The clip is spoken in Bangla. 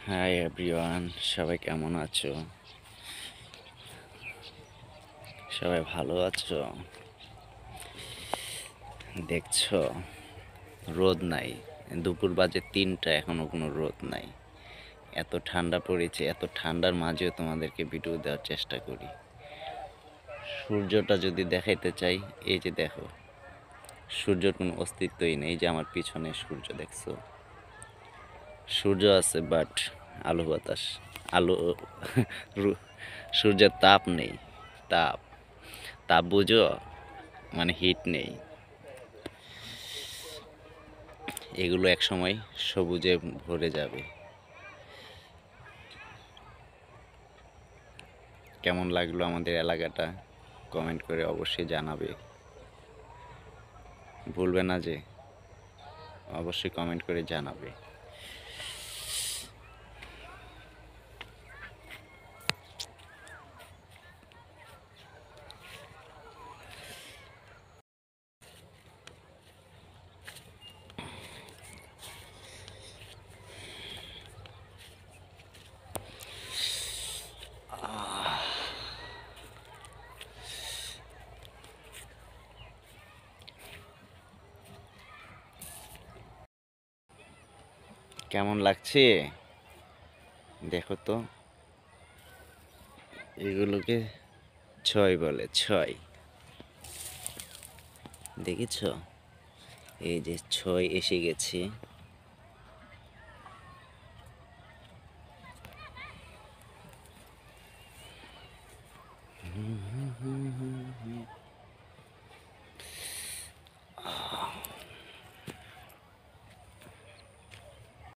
হাই এভরিওয়ান, সবাই কেমন আছো? সবাই ভালো আছো? দেখছো রোদ নাই, দুপুর বাজে 3টা, এখনো কোনো রোদ নাই। এত ঠান্ডা পড়েছে, এত ঠান্ডার মাঝেও তোমাদেরকে ভিডিও দেওয়ার চেষ্টা করি। সূর্যটা যদি দেখাইতে চাই, এই যে দেখো, সূর্যের কোনো অস্তিত্বই নেই। এই যে আমার পিছনে সূর্য দেখছো, সূর্য আছে বাট আলো বাতাস, আলো সূর্যের তাপ নেই। তাপ তাপ বুঝো, মানে হিট নেই। এগুলো এক সময় সবুজে ভরে যাবে। কেমন লাগলো আমাদের এলাকাটা কমেন্ট করে অবশ্যই জানাবে, ভুলবে না যে, অবশ্যই কমেন্ট করে জানাবে। কেমন লাগছে দেখো তো, এগুলোকে ছয় বলে, ছয়। দেখেছ, এই যে ছয় এসে গেছে।